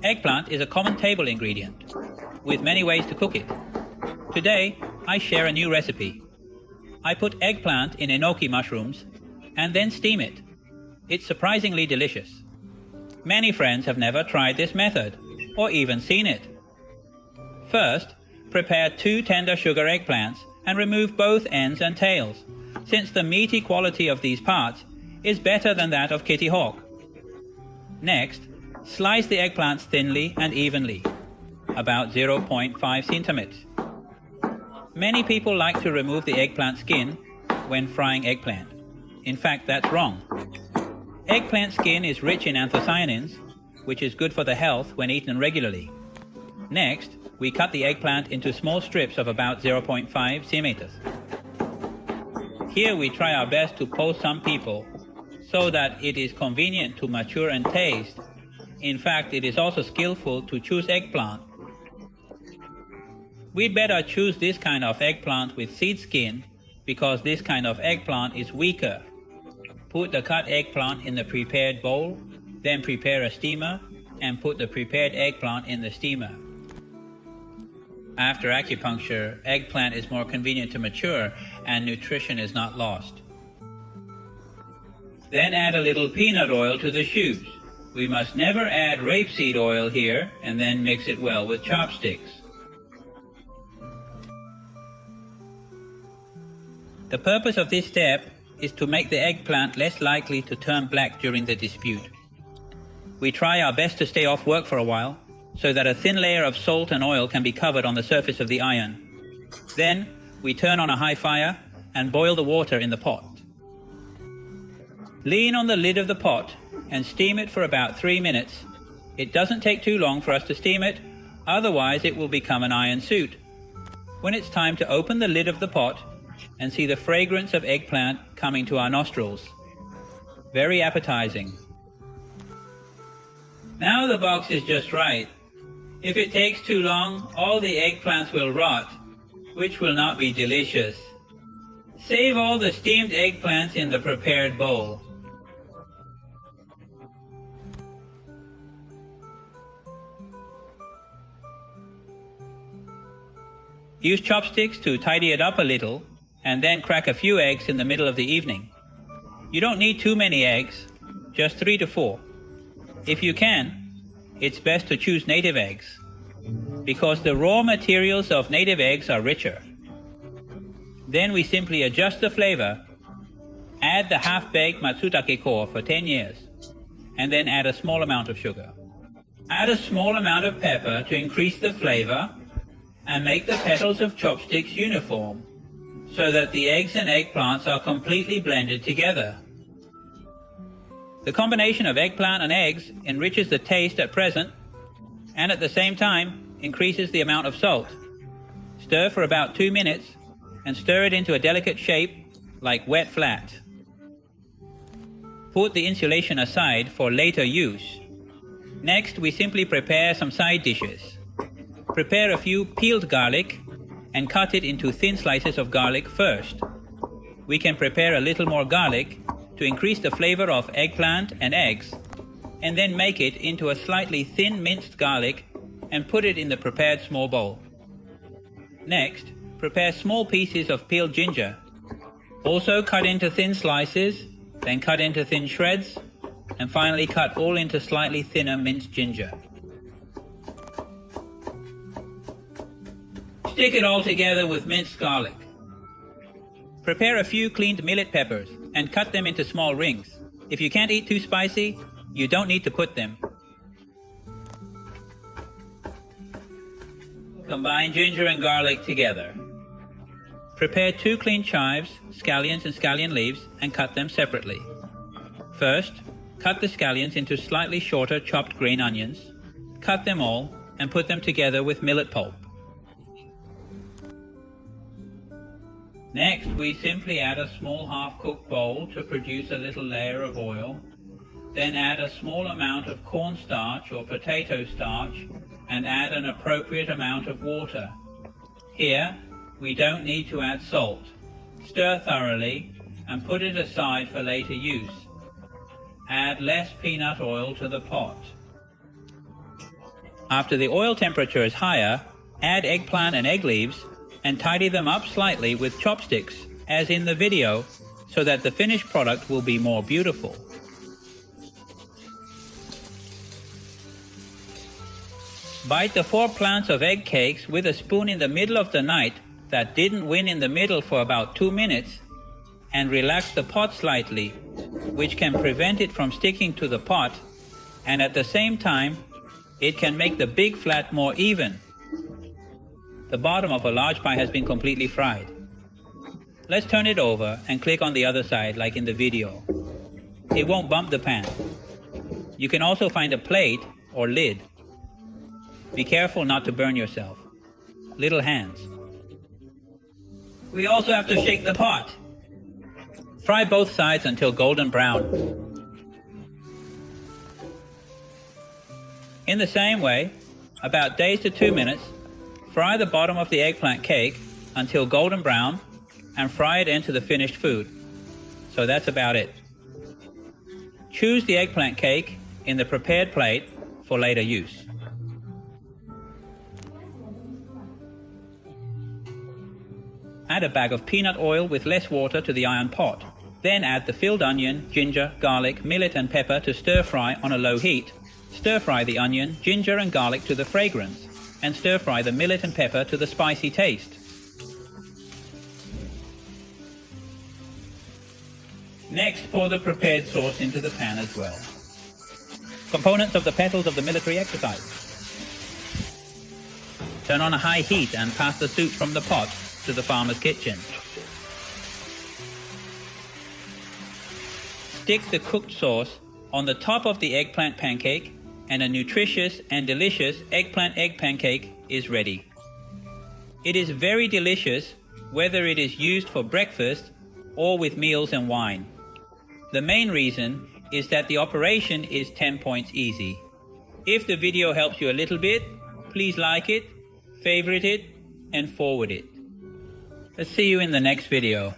Eggplant is a common table ingredient, with many ways to cook it. Today, I share a new recipe. I put eggplant in enoki mushrooms and then steam it. It's surprisingly delicious. Many friends have never tried this method, or even seen it. First, prepare 2 tender sugar eggplants and remove both ends and tails, since the meaty quality of these parts is better than that of kitty hawk. Next, slice the eggplants thinly and evenly, about 0.5 centimeters. Many people like to remove the eggplant skin when frying eggplant. In fact, that's wrong. Eggplant skin is rich in anthocyanins, which is good for the health when eaten regularly. Next, we cut the eggplant into small strips of about 0.5 centimeters. Here we try our best to poach some people so that it is convenient to mature and taste. In fact, it is also skillful to choose eggplant. We'd better choose this kind of eggplant with seed skin because this kind of eggplant is weaker. Put the cut eggplant in the prepared bowl, then prepare a steamer and put the prepared eggplant in the steamer. After acupuncture, eggplant is more convenient to mature and nutrition is not lost. Then add a little peanut oil to the shoots. We must never add rapeseed oil here and then mix it well with chopsticks. The purpose of this step is to make the eggplant less likely to turn black during the dispute. We try our best to stay off work for a while, so that a thin layer of salt and oil can be covered on the surface of the iron. Then, we turn on a high fire and boil the water in the pot. Lean on the lid of the pot and steam it for about 3 minutes. It doesn't take too long for us to steam it, otherwise it will become an iron suit. When it's time to open the lid of the pot and see the fragrance of eggplant coming to our nostrils. Very appetizing. Now the box is just right. If it takes too long, all the eggplants will rot, which will not be delicious. Save all the steamed eggplants in the prepared bowl. Use chopsticks to tidy it up a little, and then crack a few eggs in the middle of the evening. You don't need too many eggs, just 3 to 4. If you can, it's best to choose native eggs, because the raw materials of native eggs are richer. Then we simply adjust the flavor, add the half-baked matsutake core for 10 years, and then add a small amount of sugar. Add a small amount of pepper to increase the flavor, and make the petals of chopsticks uniform, so that the eggs and eggplants are completely blended together. The combination of eggplant and eggs enriches the taste at present, and at the same time increases the amount of salt. Stir for about 2 minutes, and stir it into a delicate shape like wet flat. Put the insulation aside for later use. Next, we simply prepare some side dishes. Prepare a few peeled garlic and cut it into thin slices of garlic first. We can prepare a little more garlic to increase the flavor of eggplant and eggs, and then make it into a slightly thin minced garlic and put it in the prepared small bowl. Next, prepare small pieces of peeled ginger. Also cut into thin slices, then cut into thin shreds, and finally cut all into slightly thinner minced ginger. Stick it all together with minced garlic. Prepare a few cleaned millet peppers and cut them into small rings. If you can't eat too spicy, you don't need to put them. Combine ginger and garlic together. Prepare 2 clean chives, scallions and scallion leaves, and cut them separately. First, cut the scallions into slightly shorter chopped green onions. Cut them all and put them together with millet pulp. Next, we simply add a small half-cooked bowl to produce a little layer of oil. Then add a small amount of cornstarch or potato starch and add an appropriate amount of water. Here, we don't need to add salt. Stir thoroughly and put it aside for later use. Add less peanut oil to the pot. After the oil temperature is higher, add eggplant and egg leaves and tidy them up slightly with chopsticks, as in the video, so that the finished product will be more beautiful. Bite the 4 plants of egg cakes with a spoon in the middle of the night that didn't win in the middle for about 2 minutes, and relax the pot slightly, which can prevent it from sticking to the pot, and at the same time, it can make the big flat more even. The bottom of a large pie has been completely fried. Let's turn it over and click on the other side like in the video. It won't bump the pan. You can also find a plate or lid. Be careful not to burn yourself. Little hands. We also have to shake the pot. Fry both sides until golden brown. In the same way, about days to 2 minutes, fry the bottom of the eggplant cake until golden brown and fry it into the finished food. So that's about it. Choose the eggplant cake in the prepared plate for later use. Add a bag of peanut oil with less water to the iron pot. Then add the filled onion, ginger, garlic, millet and pepper to stir fry on a low heat. Stir fry the onion, ginger and garlic to the fragrance, and stir fry the millet and pepper to the spicy taste. Next, pour the prepared sauce into the pan as well. Components of the petals of the military exercise. Turn on a high heat and pass the soup from the pot to the farmer's kitchen. Stick the cooked sauce on the top of the eggplant pancake, and a nutritious and delicious eggplant egg pancake is ready. It is very delicious whether it is used for breakfast or with meals and wine. The main reason is that the operation is 10 points easy. If the video helps you a little bit, please like it, favorite it, and forward it. Let's see you in the next video.